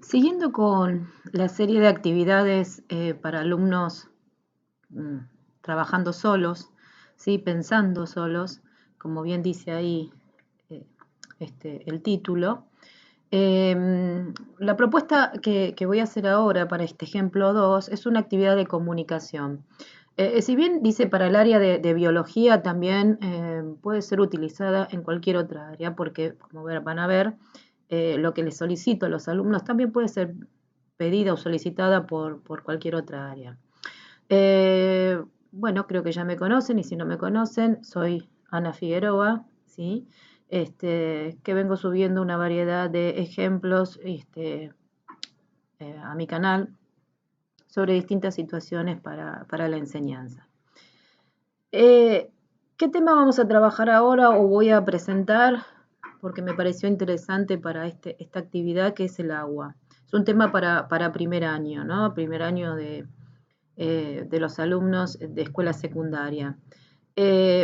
Siguiendo con la serie de actividades para alumnos mm, trabajando solos, ¿sí? Pensando solos, como bien dice ahí eh, el título, la propuesta que voy a hacer ahora para este ejemplo 2 es una actividad de comunicación. Si bien dice para el área de biología, también puede ser utilizada en cualquier otra área, porque como van a ver, lo que les solicito a los alumnos también puede ser pedida o solicitada por cualquier otra área. Eh, bueno, creo que ya me conocen y si no me conocen, soy Ana Figueroa, ¿sí? Que vengo subiendo una variedad de ejemplos a mi canal sobre distintas situaciones para la enseñanza. ¿Qué tema vamos a trabajar ahora o voy a presentar? Porque me pareció interesante para esta actividad, que es el agua. Es un tema para primer año, ¿no? Primer año de los alumnos de escuela secundaria.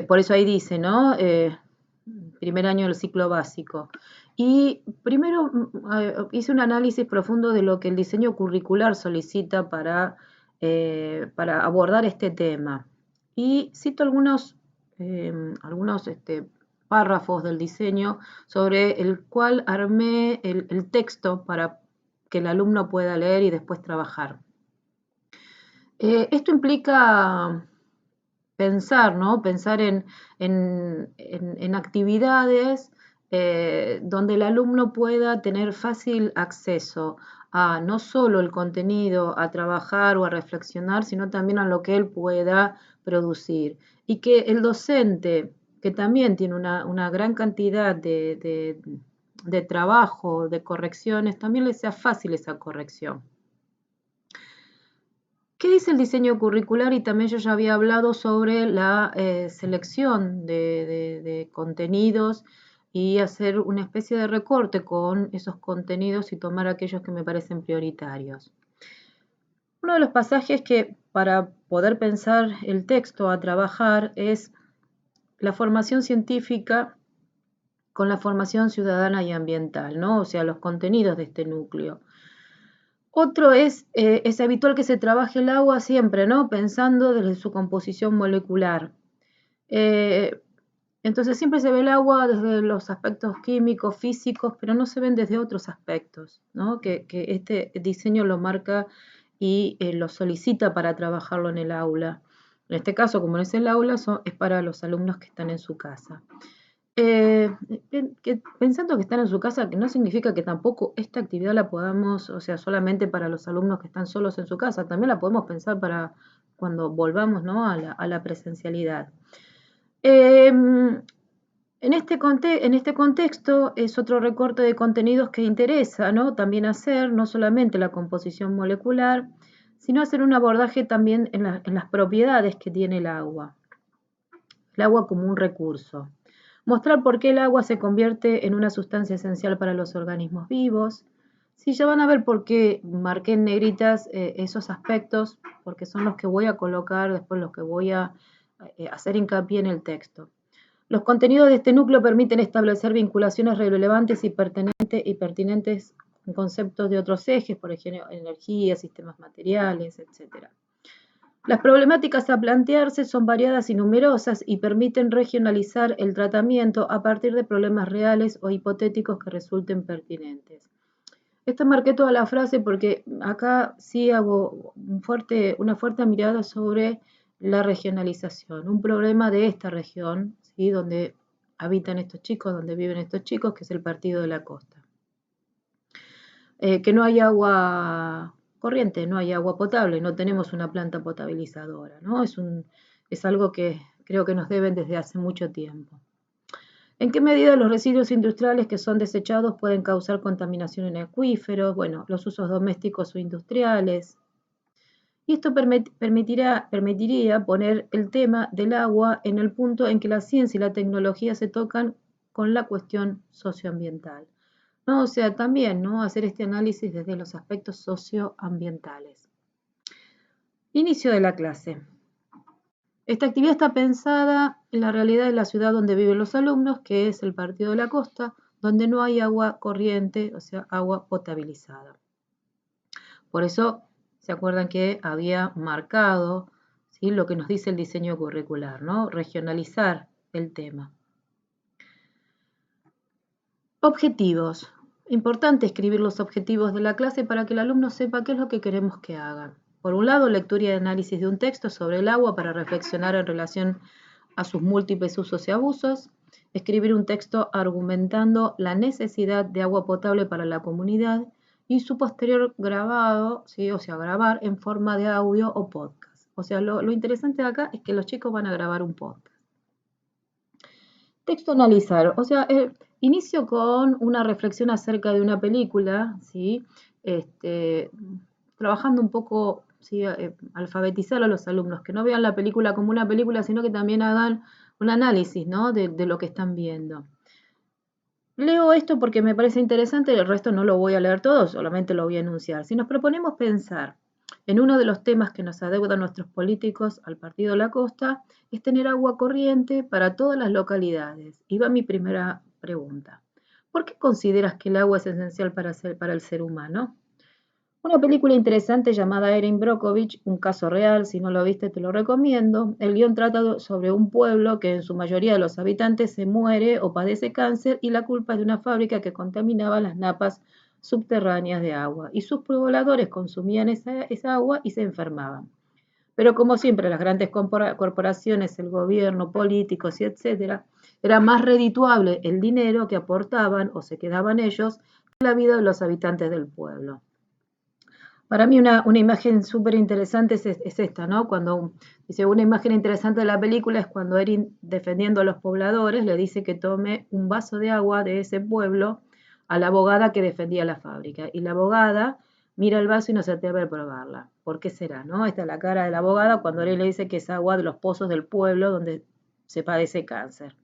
Por eso ahí dice, ¿no? Primer año del ciclo básico. Y primero hice un análisis profundo de lo que el diseño curricular solicita para abordar este tema. Y cito algunos párrafos del diseño sobre el cual armé el texto para que el alumno pueda leer y después trabajar. Esto implica pensar, ¿no? Pensar en actividades donde el alumno pueda tener fácil acceso a no solo el contenido, a trabajar o a reflexionar, sino también a lo que él pueda producir. Y que el docente, que también tiene una gran cantidad de trabajo, de correcciones, también le sea fácil esa corrección. ¿Qué dice el diseño curricular? Y también yo ya había hablado sobre la selección de contenidos y hacer una especie de recorte con esos contenidos y tomar aquellos que me parecen prioritarios. Uno de los pasajes que para poder pensar el texto a trabajar es la formación científica con la formación ciudadana y ambiental, ¿no? O sea, los contenidos de este núcleo. Otro es habitual que se trabaje el agua siempre, ¿no? Pensando desde su composición molecular. Eh, entonces siempre se ve el agua desde los aspectos químicos, físicos, pero no se ven desde otros aspectos, ¿no? Que este diseño lo marca y lo solicita para trabajarlo en el aula. En este caso, como no es el aula, es para los alumnos que están en su casa. Pensando que están en su casa, que no significa que tampoco esta actividad la podamos, o sea, solamente para los alumnos que están solos en su casa, también la podemos pensar para cuando volvamos, ¿no? a la presencialidad. En este contexto es otro recorte de contenidos que interesa, ¿no? También hacer, no solamente la composición molecular, sino hacer un abordaje también en las propiedades que tiene el agua como un recurso. Mostrar por qué el agua se convierte en una sustancia esencial para los organismos vivos. Sí, ya van a ver por qué marqué en negritas esos aspectos, porque son los que voy a colocar, después los que voy a hacer hincapié en el texto. Los contenidos de este núcleo permiten establecer vinculaciones relevantes y pertinentes con conceptos de otros ejes, por ejemplo, energía, sistemas materiales, etc. Las problemáticas a plantearse son variadas y numerosas y permiten regionalizar el tratamiento a partir de problemas reales o hipotéticos que resulten pertinentes. Esta marqué toda la frase porque acá sí hago una fuerte mirada sobre la regionalización, un problema de esta región, ¿sí? Donde habitan estos chicos, donde viven estos chicos, que es el Partido de la Costa. Que no hay agua corriente, no hay agua potable, no tenemos una planta potabilizadora, ¿no? Es algo que creo que nos deben desde hace mucho tiempo. ¿En qué medida los residuos industriales que son desechados pueden causar contaminación en acuíferos? Bueno, los usos domésticos o industriales. Y esto permitiría poner el tema del agua en el punto en que la ciencia y la tecnología se tocan con la cuestión socioambiental, ¿no? O sea, también, ¿no? Hacer este análisis desde los aspectos socioambientales. Inicio de la clase. Esta actividad está pensada en la realidad de la ciudad donde viven los alumnos, que es el Partido de la Costa, donde no hay agua corriente, o sea, agua potabilizada. Por eso, ¿se acuerdan que había marcado, ¿sí?, lo que nos dice el diseño curricular, ¿no? Regionalizar el tema. Objetivos. Importante escribir los objetivos de la clase para que el alumno sepa qué es lo que queremos que hagan. Por un lado, lectura y análisis de un texto sobre el agua para reflexionar en relación a sus múltiples usos y abusos. Escribir un texto argumentando la necesidad de agua potable para la comunidad y su posterior grabado, ¿sí?, o sea, grabar en forma de audio o podcast. O sea, lo interesante de acá es que los chicos van a grabar un podcast. Texto analizar, o sea, inicio con una reflexión acerca de una película, ¿sí? Trabajando un poco, ¿sí?, alfabetizar a los alumnos, que no vean la película como una película, sino que también hagan un análisis, ¿no?, de lo que están viendo. Leo esto porque me parece interesante, el resto no lo voy a leer todo, solamente lo voy a enunciar. Si nos proponemos pensar en uno de los temas que nos adeudan nuestros políticos al Partido de la Costa, es tener agua corriente para todas las localidades. Y va mi primera pregunta. ¿Por qué consideras que el agua es esencial para el ser humano? Una película interesante llamada Erin Brockovich, un caso real, si no lo viste te lo recomiendo. El guión trata sobre un pueblo que en su mayoría de los habitantes se muere o padece cáncer y la culpa es de una fábrica que contaminaba las napas subterráneas de agua y sus pobladores consumían esa agua y se enfermaban. Pero como siempre, las grandes corporaciones, el gobierno, políticos y etcétera, era más redituable el dinero que aportaban o se quedaban ellos que la vida de los habitantes del pueblo. Para mí una imagen súper interesante es esta, ¿no? Cuando dice una imagen interesante de la película es cuando Erin, defendiendo a los pobladores, le dice que tome un vaso de agua de ese pueblo a la abogada que defendía la fábrica. Y la abogada mira el vaso y no se atreve a probarla. ¿Por qué será, no? Esta es la cara de la abogada cuando Erin le dice que es agua de los pozos del pueblo donde se padece cáncer.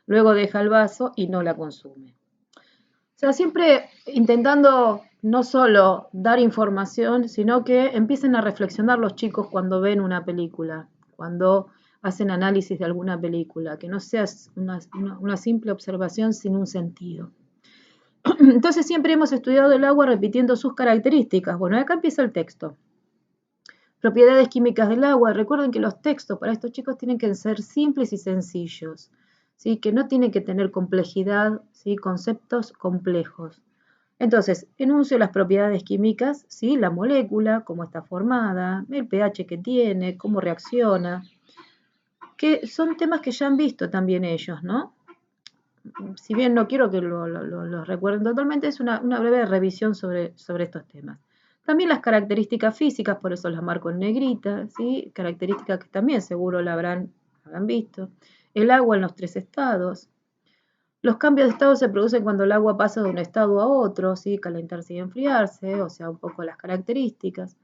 Luego deja el vaso y no la consume. O sea, siempre intentando no solo dar información, sino que empiecen a reflexionar los chicos cuando ven una película, cuando hacen análisis de alguna película, que no sea una simple observación sin un sentido. Entonces siempre hemos estudiado el agua repitiendo sus características. Bueno, acá empieza el texto. Propiedades químicas del agua. Recuerden que los textos para estos chicos tienen que ser simples y sencillos, ¿sí?, que no tienen que tener complejidad, ¿sí?, conceptos complejos. Entonces, enuncio las propiedades químicas, ¿sí?, la molécula, cómo está formada, el pH que tiene, cómo reacciona, que son temas que ya han visto también ellos, ¿no? Si bien no quiero que los recuerden totalmente, es una breve revisión sobre estos temas. También las características físicas, por eso las marco en negrita, ¿sí?, características que también seguro la habrán visto. El agua en los 3 estados. Los cambios de estado se producen cuando el agua pasa de un estado a otro, ¿sí?, calentarse y enfriarse, o sea, un poco las características.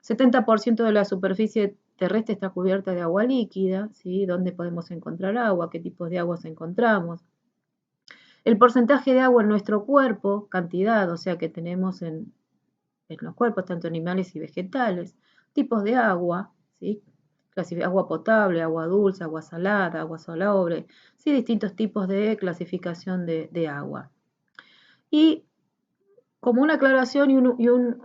70% de la superficie terrestre está cubierta de agua líquida, ¿sí?, dónde podemos encontrar agua, qué tipos de aguas encontramos. El porcentaje de agua en nuestro cuerpo, cantidad, o sea, que tenemos en los cuerpos, tanto animales y vegetales, tipos de agua, ¿sí?, agua potable, agua dulce, agua salada, agua salobre, ¿sí?, distintos tipos de clasificación de agua. Y como una aclaración y un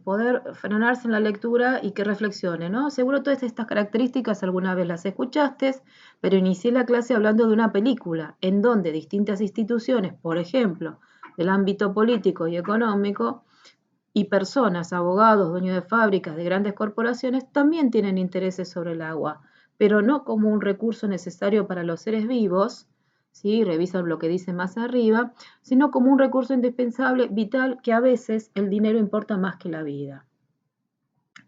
poder frenarse en la lectura y que reflexione, ¿no? Seguro todas estas características alguna vez las escuchaste, pero inicié la clase hablando de una película en donde distintas instituciones, por ejemplo, del ámbito político y económico, y personas, abogados, dueños de fábricas, de grandes corporaciones, también tienen intereses sobre el agua, pero no como un recurso necesario para los seres vivos, ¿sí?, revisan lo que dice más arriba, sino como un recurso indispensable, vital, que a veces el dinero importa más que la vida.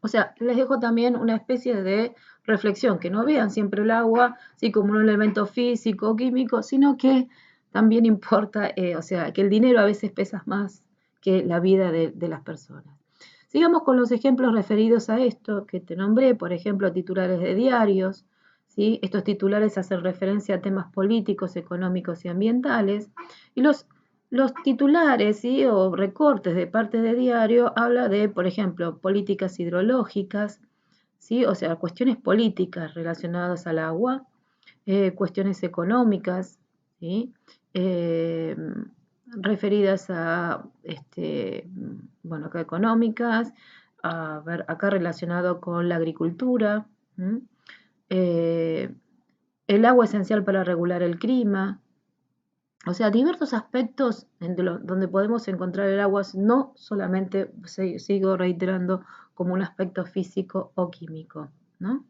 O sea, les dejo también una especie de reflexión, que no vean siempre el agua, ¿sí?, como un elemento físico o químico, sino que también importa, o sea, que el dinero a veces pesa más que la vida de las personas. Sigamos con los ejemplos referidos a esto que te nombré, por ejemplo, titulares de diarios, ¿sí? Estos titulares hacen referencia a temas políticos, económicos y ambientales, y los titulares, ¿sí?, o recortes de parte de diario habla de, por ejemplo, políticas hidrológicas, ¿sí?, o sea, cuestiones políticas relacionadas al agua, cuestiones económicas, ¿sí?, referidas a, bueno, acá económicas, a ver, acá relacionado con la agricultura, el agua esencial para regular el clima, o sea, diversos aspectos donde podemos encontrar el agua, no solamente, sigo reiterando, como un aspecto físico o químico, ¿no?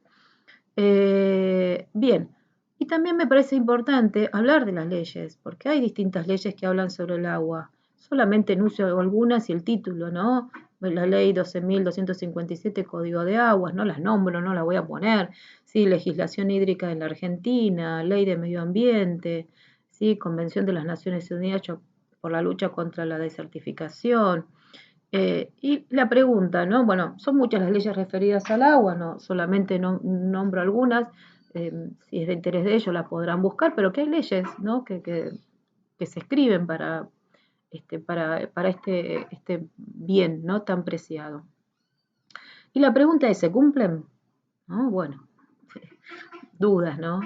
Bien, y también me parece importante hablar de las leyes, porque hay distintas leyes que hablan sobre el agua. Solamente enuncio algunas y el título, ¿no? La ley 12.257, Código de Aguas, no las nombro, no las voy a poner. Sí, legislación hídrica en la Argentina, ley de medio ambiente, sí, Convención de las Naciones Unidas por la lucha contra la desertificación. Y la pregunta, ¿no? Bueno, son muchas las leyes referidas al agua, no solamente nombro algunas, si es de interés de ellos las podrán buscar, pero que hay leyes, ¿no? Que se escriben para este bien, ¿no? Tan preciado. Y la pregunta es, ¿se cumplen? ¿No? Bueno, dudas, ¿no?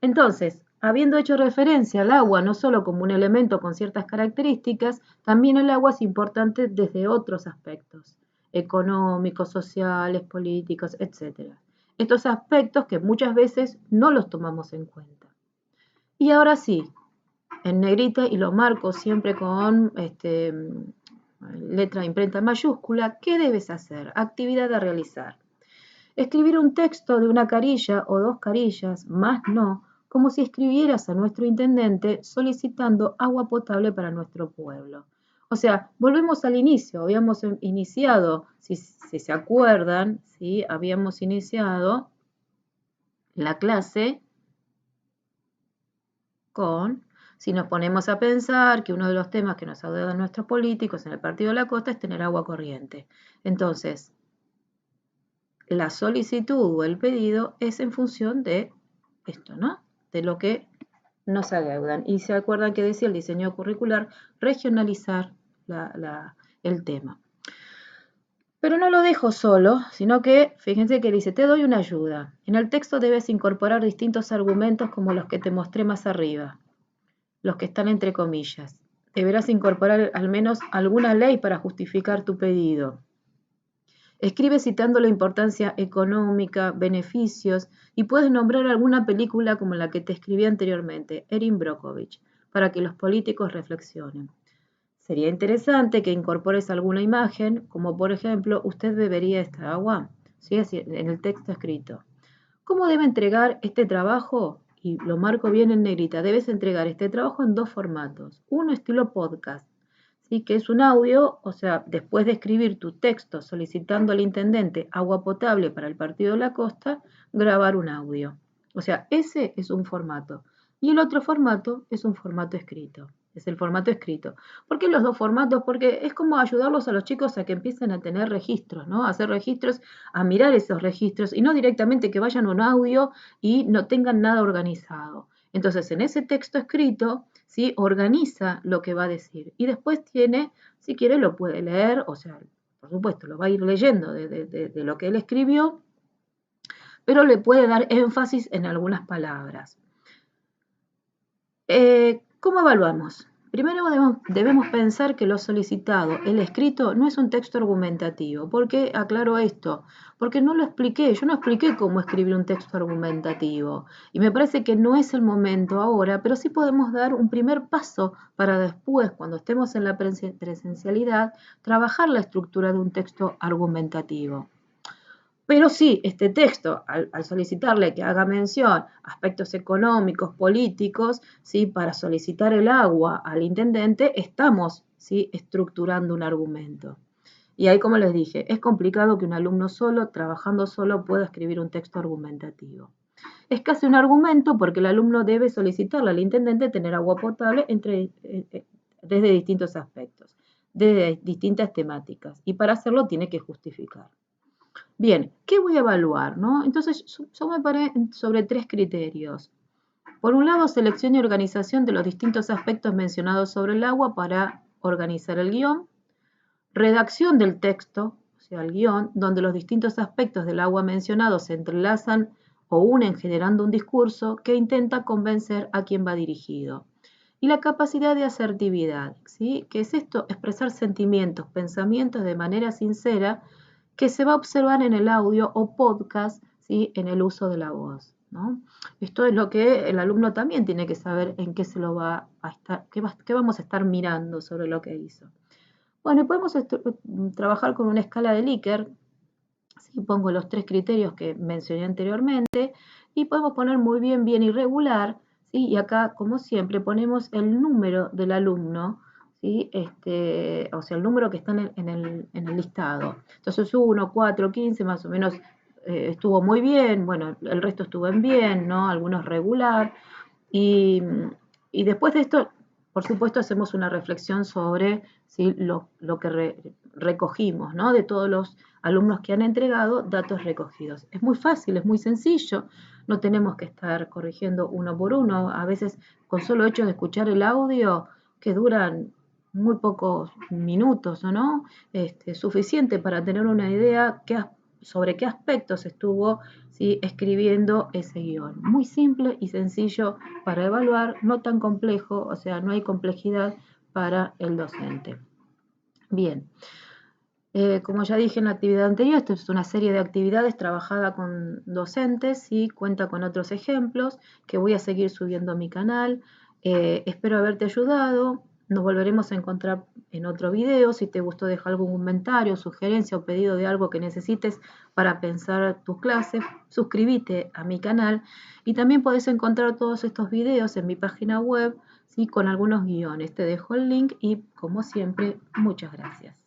Entonces, habiendo hecho referencia al agua no solo como un elemento con ciertas características, también el agua es importante desde otros aspectos, económicos, sociales, políticos, etc. Estos aspectos que muchas veces no los tomamos en cuenta. Y ahora sí, en negrita, y lo marco siempre con letra de imprenta mayúscula, ¿qué debes hacer? Actividad a realizar. Escribir un texto de una carilla o dos carillas, más no, como si escribieras a nuestro intendente solicitando agua potable para nuestro pueblo. O sea, volvemos al inicio, habíamos iniciado, si se acuerdan, ¿sí? Habíamos iniciado la clase con, si nos ponemos a pensar que uno de los temas que nos adeudan nuestros políticos en el Partido de la Costa es tener agua corriente. Entonces, la solicitud o el pedido es en función de esto, ¿no? De lo que nos adeudan. Y se acuerdan que decía el diseño curricular, regionalizar el tema. Pero no lo dejo solo, sino que, fíjense que dice, te doy una ayuda. En el texto debes incorporar distintos argumentos como los que te mostré más arriba, los que están entre comillas. Deberás incorporar al menos alguna ley para justificar tu pedido. Escribe citando la importancia económica, beneficios, y puedes nombrar alguna película como la que te escribí anteriormente, Erin Brockovich, para que los políticos reflexionen. Sería interesante que incorpores alguna imagen, como por ejemplo, usted bebería esta agua, ¿sí? Así, en el texto escrito. ¿Cómo debe entregar este trabajo? Y lo marco bien en negrita. Debes entregar este trabajo en dos formatos. Uno estilo podcast, ¿sí? Que es un audio, o sea, después de escribir tu texto solicitando al intendente agua potable para el Partido de la Costa, grabar un audio. O sea, ese es un formato. Y el otro formato es un formato escrito. Es el formato escrito. ¿Por qué los dos formatos? Porque es como ayudarlos a los chicos a que empiecen a tener registros, ¿no? A hacer registros, a mirar esos registros y no directamente que vayan a un audio y no tengan nada organizado. Entonces, en ese texto escrito, ¿sí? Organiza lo que va a decir y después tiene, si quiere, lo puede leer, o sea, por supuesto, lo va a ir leyendo de lo que él escribió, pero le puede dar énfasis en algunas palabras. ¿Cómo evaluamos? Primero debemos pensar que lo solicitado, el escrito, no es un texto argumentativo. ¿Por qué aclaro esto? Porque no lo expliqué, yo no expliqué cómo escribir un texto argumentativo. Y me parece que no es el momento ahora, pero sí podemos dar un primer paso para después, cuando estemos en la presencialidad, trabajar la estructura de un texto argumentativo. Pero sí, este texto, al solicitarle que haga mención a aspectos económicos, políticos, ¿sí? Para solicitar el agua al intendente, estamos, ¿sí? Estructurando un argumento. Y ahí, como les dije, es complicado que un alumno solo, trabajando solo, pueda escribir un texto argumentativo. Es casi un argumento porque el alumno debe solicitarle al intendente tener agua potable desde distintos aspectos, desde distintas temáticas. Y para hacerlo tiene que justificar. Bien, ¿qué voy a evaluar? ¿No? Entonces, yo me paré sobre tres criterios. Por un lado, selección y organización de los distintos aspectos mencionados sobre el agua para organizar el guión. Redacción del texto, o sea, el guión, donde los distintos aspectos del agua mencionados se entrelazan o unen generando un discurso que intenta convencer a quien va dirigido. Y la capacidad de asertividad, ¿sí? ¿Qué es esto? Expresar sentimientos, pensamientos de manera sincera que se va a observar en el audio o podcast, ¿sí? En el uso de la voz, ¿no? Esto es lo que el alumno también tiene que saber en qué se lo va a estar, qué vamos a estar mirando sobre lo que hizo. Bueno, y podemos trabajar con una escala de Likert. ¿Sí? Pongo los 3 criterios que mencioné anteriormente y podemos poner muy bien, bien y regular, ¿sí? Y acá, como siempre, ponemos el número del alumno, ¿sí? O sea, el número que está en el listado. Entonces, 1, 4, 15, más o menos estuvo muy bien, bueno, el resto estuvo en bien, ¿no? Algunos regular. Y, y después de esto, por supuesto, hacemos una reflexión sobre ¿sí? lo que recogimos, ¿no? De todos los alumnos que han entregado datos recogidos. Es muy fácil, es muy sencillo, no tenemos que estar corrigiendo uno por uno. A veces, con solo hecho de escuchar el audio, que duran muy pocos minutos, ¿o no? Suficiente para tener una idea sobre qué aspectos estuvo ¿sí? escribiendo ese guión. Muy simple y sencillo para evaluar, no tan complejo, o sea, no hay complejidad para el docente. Bien, como ya dije en la actividad anterior, esta es una serie de actividades trabajada con docentes y cuenta con otros ejemplos que voy a seguir subiendo a mi canal. Espero haberte ayudado. Nos volveremos a encontrar en otro video. Si te gustó, deja algún comentario, sugerencia o pedido de algo que necesites para pensar tus clases. Suscríbete a mi canal y también podés encontrar todos estos videos en mi página web, ¿sí? Con algunos guiones. Te dejo el link y, como siempre, muchas gracias.